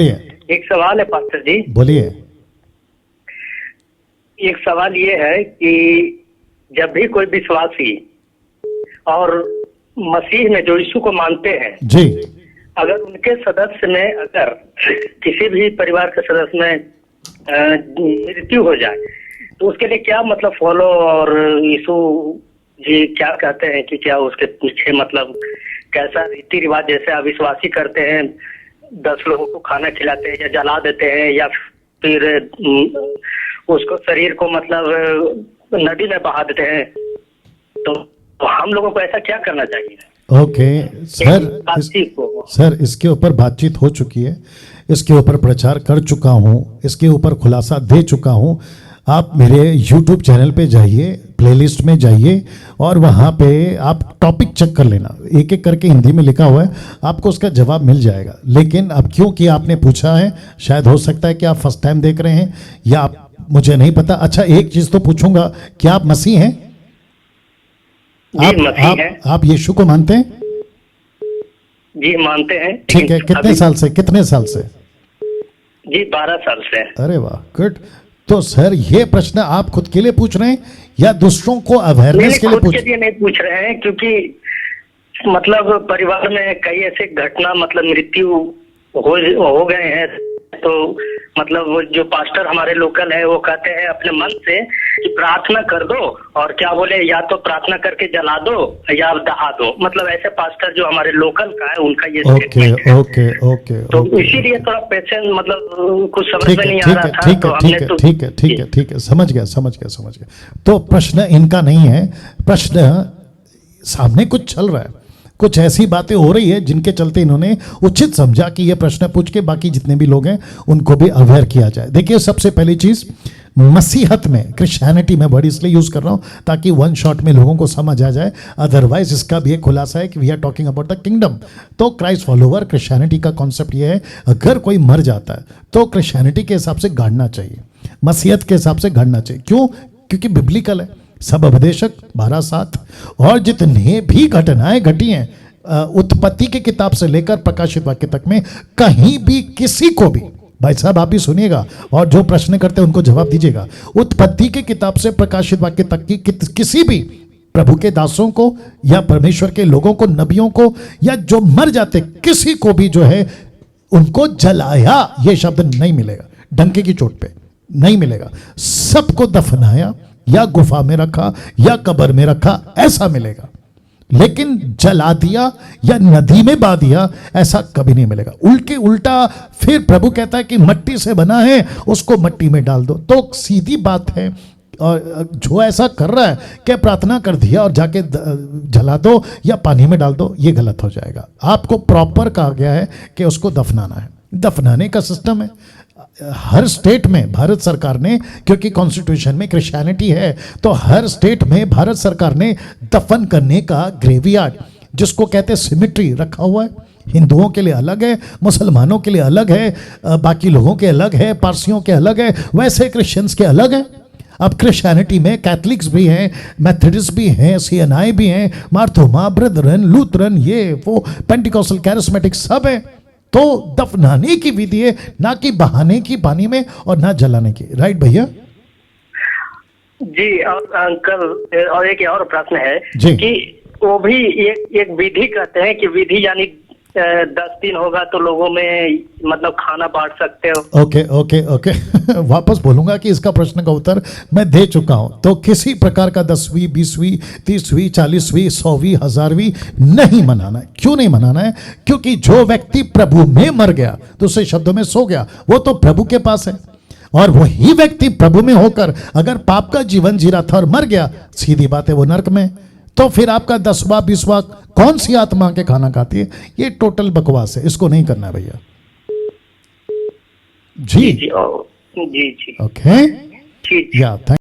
एक सवाल है पास्टर जी। बोलिए। एक सवाल ये है कि जब भी कोई विश्वासी और मसीह में जो यीशु को मानते हैं जी, अगर उनके सदस्य में अगर किसी भी परिवार के सदस्य में मृत्यु हो जाए तो उसके लिए क्या मतलब फॉलो और यीशु जी क्या कहते हैं कि क्या उसके पीछे मतलब कैसा रीति रिवाज, जैसे अविश्वासी करते हैं 10 लोगों को खाना खिलाते हैं या जला देते हैं या फिर उसको शरीर को मतलब नदी में बहा देते हैं, तो हम लोगों को ऐसा क्या करना चाहिए? ओके सर, इसके ऊपर बातचीत हो चुकी है, इसके ऊपर प्रचार कर चुका हूँ, इसके ऊपर खुलासा दे चुका हूँ। आप मेरे YouTube चैनल पे जाइए, प्लेलिस्ट में जाइए और वहाँ पे आप टॉपिक चेक कर लेना, एक एक करके हिंदी में लिखा हुआ है, आपको उसका जवाब मिल जाएगा। लेकिन अब क्योंकि आपने पूछा है, शायद हो सकता है कि आप फर्स्ट टाइम देख रहे हैं या आप, मुझे नहीं पता। अच्छा, एक चीज़ तो पूछूंगा, क्या आप मसीह हैं? आप यीशु को मानते हैं? जी मानते हैं। ठीक है, कितने साल से? जी 12 साल से। अरे वाह, गुड। तो सर, ये प्रश्न आप खुद के लिए पूछ रहे हैं या दूसरों को अवेयरनेस के लिए पूछ रहे हैं? नहीं पूछ रहे हैं, क्योंकि मतलब परिवार में कई ऐसे घटना मतलब मृत्यु हो गए हैं, तो मतलब वो जो पास्टर हमारे लोकल है वो कहते हैं अपने मन से कि प्रार्थना कर दो और क्या बोले, या तो प्रार्थना करके जला दो या दहा दो, मतलब ऐसे पास्टर जो हमारे लोकल का है उनका ये स्टेटमेंट है। ओके। तो इसीलिए थोड़ा पेशेंस मतलब कुछ समझ में नहीं आ रहा था। ठीक है, समझ गया। तो प्रश्न इनका नहीं है, प्रश्न सामने कुछ चल रहा है, कुछ ऐसी बातें हो रही है जिनके चलते इन्होंने उचित समझा कि यह प्रश्न पूछ के बाकी जितने भी लोग हैं उनको भी अवेयर किया जाए। देखिए, सबसे पहली चीज, मसीहत में, क्रिश्चियनिटी में वर्ड इसलिए यूज कर रहा हूं ताकि वन शॉट में लोगों को समझ आ जाए, अदरवाइज इसका भी एक खुलासा है कि we are talking about the kingdom. तो क्राइस्ट फॉलोवर, क्रिश्चियनिटी का कॉन्सेप्ट ये है, अगर कोई मर जाता है तो क्रिश्चियनिटी के हिसाब से गाड़ना चाहिए, मसीहत के हिसाब से गाड़ना चाहिए। क्यों? क्योंकि बिब्लिकल है, सब उपदेशक 12:7 और जितने भी घटनाएं घटी हैं उत्पत्ति की किताब से लेकर प्रकाशित वाक्य तक में, कहीं भी किसी को भी, भाई साहब आप भी सुनिएगा और जो प्रश्न करते हैं उनको जवाब दीजिएगा, उत्पत्ति की किताब से प्रकाशित वाक्य तक की किसी भी प्रभु के दासों को या परमेश्वर के लोगों को, नबियों को, या जो मर जाते किसी को भी जो है उनको जलाया, ये शब्द नहीं मिलेगा, डंके की चोट पे नहीं मिलेगा। सबको दफनाया या गुफा में रखा या कब्र में रखा, ऐसा मिलेगा। लेकिन जला दिया या नदी में बहा दिया, ऐसा कभी नहीं मिलेगा। उल्टा फिर प्रभु कहता है कि मट्टी से बना है, उसको मट्टी में डाल दो। तो सीधी बात है, और जो ऐसा कर रहा है कि प्रार्थना कर दिया और जाके जला दो या पानी में डाल दो, ये गलत हो जाएगा। आपको प्रॉपर कहा गया है कि उसको दफनाना है, दफनाने का सिस्टम है हर स्टेट में। भारत सरकार ने, क्योंकि कॉन्स्टिट्यूशन में क्रिश्चियनिटी है, तो हर स्टेट में भारत सरकार ने दफन करने का ग्रेवयार्ड, जिसको कहते हैं सिमिट्री, रखा हुआ है। हिंदुओं के लिए अलग है, मुसलमानों के लिए अलग है, बाकी लोगों के अलग है, पारसियों के अलग है, वैसे क्रिश्चियंस के अलग है। अब क्रिश्चियनिटी में कैथलिक्स भी हैं, मेथडिस्ट भी हैं, CNI भी हैं, मार्थोमा, ब्रदरन, लूथरन, ये वो, पेंटिकॉस्टल, कैरिस्मेटिक, सब है। तो दफनाने की विधि है, ना कि बहाने की पानी में और ना जलाने की। राइट भैया जी। और अंकल, और एक और प्रश्न है कि वो भी एक विधि कहते हैं कि विधि यानी 10 दिन होगा तो लोगों में मतलब खाना बांट सकते हो। ओके वापस बोलूंगा कि इसका प्रश्न का उत्तर मैं दे चुका हूं। तो किसी प्रकार का 10वीं, 20वीं, 30वीं, 40वीं, 100वीं, 1000वीं नहीं मनाना है। क्यों नहीं मनाना है? क्योंकि जो व्यक्ति प्रभु में मर गया, दूसरे शब्दों में सो गया, वो तो प्रभु के पास है। और वही व्यक्ति प्रभु में होकर अगर पाप का जीवन जी रहा था और मर गया, सीधी बात है वो नरक में। तो फिर आपका 10वां 20वां कौन सी आत्मा के खाना खाती है? ये टोटल बकवास है, इसको नहीं करना है भैया। जी जी। ओके, जी। या